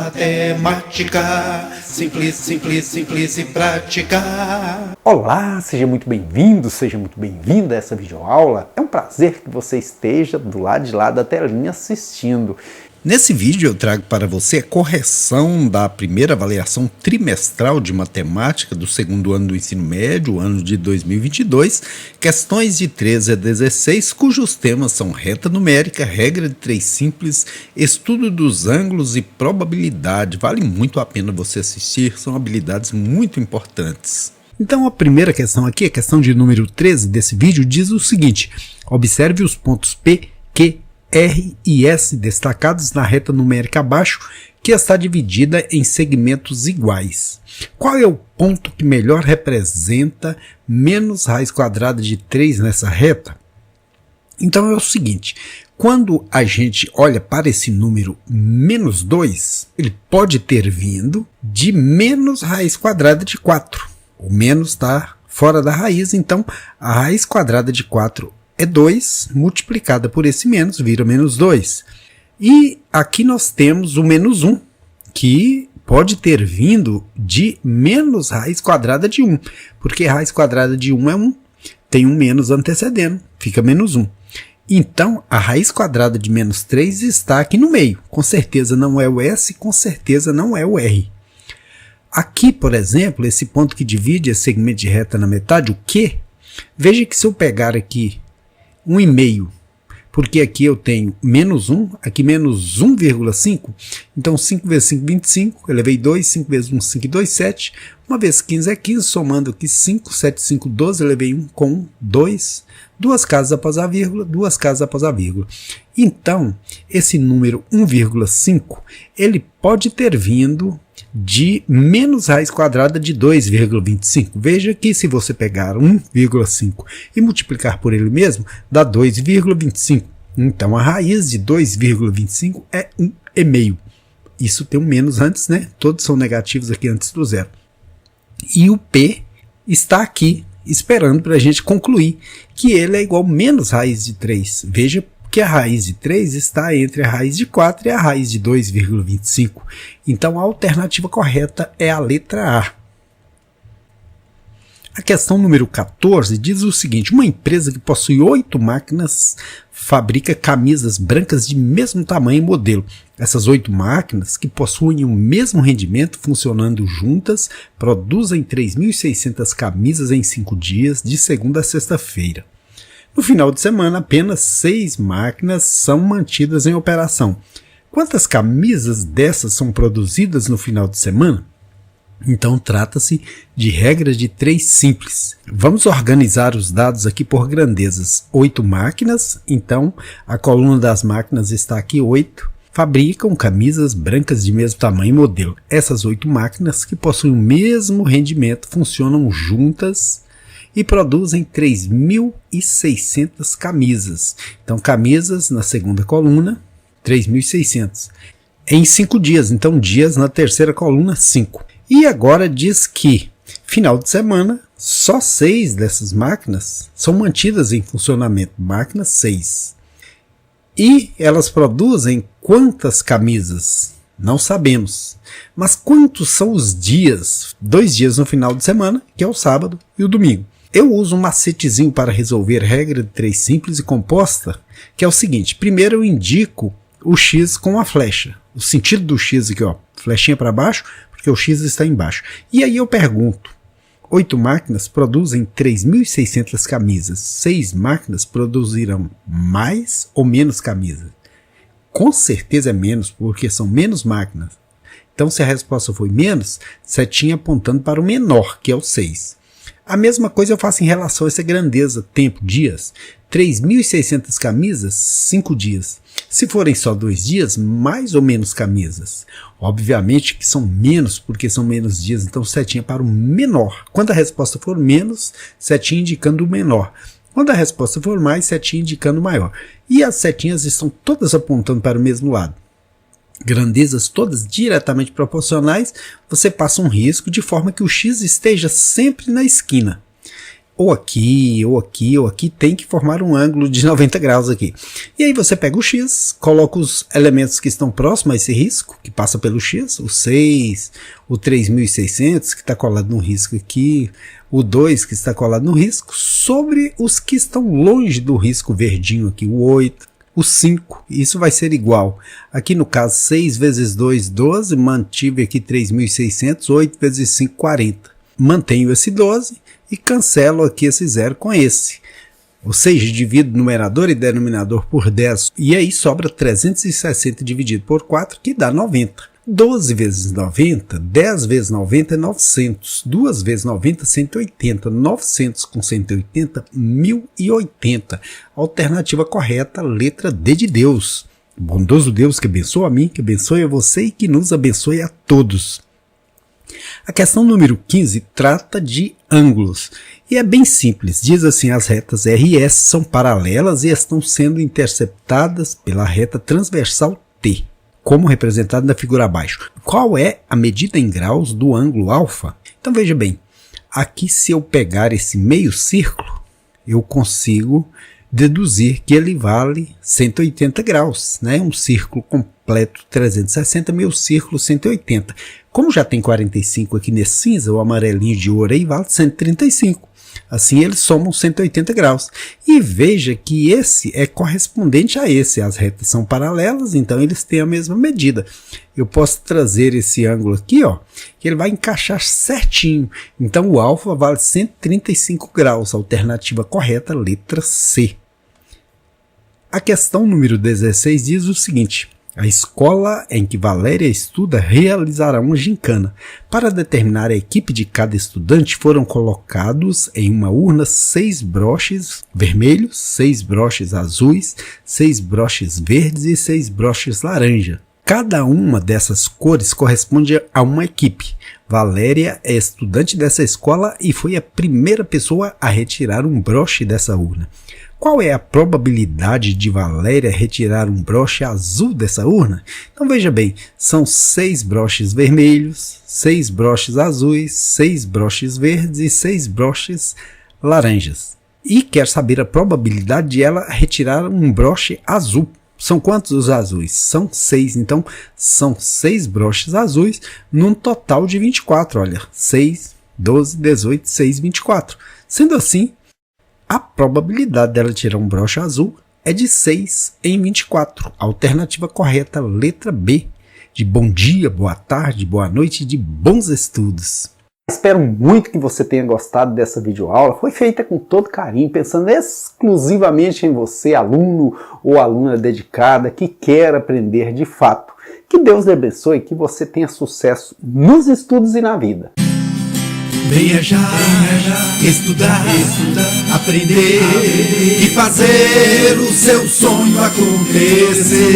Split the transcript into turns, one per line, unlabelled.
Matemática, simples, simples, simples e prática.
Olá, seja muito bem-vindo, seja muito bem-vinda a essa videoaula. É um prazer que você esteja do lado de lá da telinha assistindo. Nesse vídeo eu trago para você a correção da primeira avaliação trimestral de matemática do segundo ano do ensino médio, ano de 2022, questões de 13 a 16, cujos temas são reta numérica, regra de três simples, estudo dos ângulos e probabilidade. Vale muito a pena você assistir, são habilidades muito importantes. Então a primeira questão aqui, a questão de número 13 desse vídeo, diz o seguinte: observe os pontos P, Q, R e S destacados na reta numérica abaixo, que está dividida em segmentos iguais. Qual é o ponto que melhor representa menos raiz quadrada de 3 nessa reta? Então é o seguinte, quando a gente olha para esse número menos 2, ele pode ter vindo de menos raiz quadrada de 4. O menos está fora da raiz, então a raiz quadrada de 4 é 2, multiplicada por esse menos, vira menos 2. E aqui nós temos o menos 1, que pode ter vindo de menos raiz quadrada de 1, porque raiz quadrada de 1 é 1, tem um menos antecedendo, fica menos 1. Então, a raiz quadrada de menos 3 está aqui no meio. Com certeza não é o S, com certeza não é o R. Aqui, por exemplo, esse ponto que divide esse segmento de reta na metade, o Q, veja que se eu pegar aqui 1,5, porque aqui eu tenho menos 1, aqui menos 1,5, então 5 vezes 5, 25, elevei 2, 5 vezes 1, 5 e 2, 7, 1 vezes 15 é 15, somando aqui 5, 7, 5, 12, elevei 1 com 1, 2, duas casas após a vírgula, duas casas após a vírgula. Então, esse número 1,5, ele pode ter vindo de menos raiz quadrada de 2,25. Veja que se você pegar 1,5 e multiplicar por ele mesmo, dá 2,25. Então a raiz de 2,25 é 1,5. Isso tem um menos antes, né? Todos são negativos aqui antes do zero. E o P está aqui esperando para a gente concluir que ele é igual a menos raiz de 3. Veja que a raiz de 3 está entre a raiz de 4 e a raiz de 2,25. Então a alternativa correta é a letra A. A questão número 14 diz o seguinte: uma empresa que possui 8 máquinas fabrica camisas brancas de mesmo tamanho e modelo. Essas 8 máquinas, que possuem o mesmo rendimento funcionando juntas, produzem 3.600 camisas em 5 dias, de segunda a sexta-feira. No final de semana, apenas 6 máquinas são mantidas em operação. Quantas camisas dessas são produzidas no final de semana? Então, trata-se de regra de 3 simples. Vamos organizar os dados aqui por grandezas. 8 máquinas, então a coluna das máquinas está aqui, 8. Fabricam camisas brancas de mesmo tamanho e modelo. Essas 8 máquinas, que possuem o mesmo rendimento, funcionam juntas e produzem 3.600 camisas. Então, camisas na segunda coluna, 3.600. Em 5 dias, então dias na terceira coluna, 5. E agora diz que, final de semana, só 6 dessas máquinas são mantidas em funcionamento. Máquinas 6. E elas produzem quantas camisas? Não sabemos. Mas quantos são os dias? 2 dias no final de semana, que é o sábado e o domingo. Eu uso um macetezinho para resolver regra de 3 simples e composta, que é o seguinte: primeiro eu indico o X com a flecha, o sentido do X aqui, ó, flechinha para baixo, porque o X está embaixo. E aí eu pergunto: 8 máquinas produzem 3.600 camisas, 6 máquinas produzirão mais ou menos camisas? Com certeza é menos, porque são menos máquinas. Então, se a resposta foi menos, setinha apontando para o menor, que é o 6. A mesma coisa eu faço em relação a essa grandeza, tempo, dias. 3.600 camisas, 5 dias. Se forem só 2 dias, mais ou menos camisas. Obviamente que são menos, porque são menos dias, então setinha para o menor. Quando a resposta for menos, setinha indicando o menor. Quando a resposta for mais, setinha indicando o maior. E as setinhas estão todas apontando para o mesmo lado. Grandezas todas diretamente proporcionais, você passa um risco de forma que o X esteja sempre na esquina. ou aqui, ou aqui, ou aqui, tem que formar um ângulo de 90 graus aqui. E aí você pega o X, coloca os elementos que estão próximos a esse risco, que passa pelo X, o 6, o 3600, que está colado no risco aqui, o 2, que está colado no risco, sobre os que estão longe do risco verdinho aqui, o 8, o 5, isso vai ser igual. Aqui no caso 6 vezes 2, 12, mantive aqui 3.600, 8 vezes 5, 40. Mantenho esse 12 e cancelo aqui esse 0 com esse. Ou seja, divido numerador e denominador por 10 e aí sobra 360 dividido por 4, que dá 90. 12 vezes 90, 10 vezes 90 é 900, 2 vezes 90, 180, 900 com 180, 1080. Alternativa correta, letra D de Deus. Bondoso Deus que abençoa a mim, que abençoe a você e que nos abençoe a todos. A questão número 15 trata de ângulos e é bem simples, diz assim: as retas R e S são paralelas e estão sendo interceptadas pela reta transversal T, como representado na figura abaixo. Qual é a medida em graus do ângulo alfa? Então veja bem, aqui se eu pegar esse meio círculo, eu consigo deduzir que ele vale 180 graus, né? Um círculo completo 360, meio círculo 180. Como já tem 45 aqui nesse cinza, o amarelinho de ouro aí vale 135. Assim eles somam 180 graus. E veja que esse é correspondente a esse. As retas são paralelas, então eles têm a mesma medida. Eu posso trazer esse ângulo aqui, ó, que ele vai encaixar certinho. Então o alfa vale 135 graus. Alternativa correta, letra C. A questão número 16 diz o seguinte: a escola em que Valéria estuda realizará uma gincana. Para determinar a equipe de cada estudante, foram colocados em uma urna 6 broches vermelhos, 6 broches azuis, 6 broches verdes e 6 broches laranja. Cada uma dessas cores corresponde a uma equipe. Valéria é estudante dessa escola e foi a primeira pessoa a retirar um broche dessa urna. Qual é a probabilidade de Valéria retirar um broche azul dessa urna? Então veja bem, são 6 broches vermelhos, 6 broches azuis, 6 broches verdes e 6 broches laranjas. E quer saber a probabilidade de ela retirar um broche azul. São quantos os azuis? São 6, então são 6 broches azuis num total de 24, olha, 6, 12, 18, 6, 24. Sendo assim, a probabilidade dela tirar um broche azul é de 6 em 24. Alternativa correta, letra B, de bom dia, boa tarde, boa noite e de bons estudos. Espero muito que você tenha gostado dessa videoaula. Foi feita com todo carinho, pensando exclusivamente em você, aluno ou aluna dedicada que quer aprender de fato. Que Deus lhe abençoe e que você tenha sucesso nos estudos e na vida.
Venha já, estudar, aprender e fazer o seu sonho acontecer.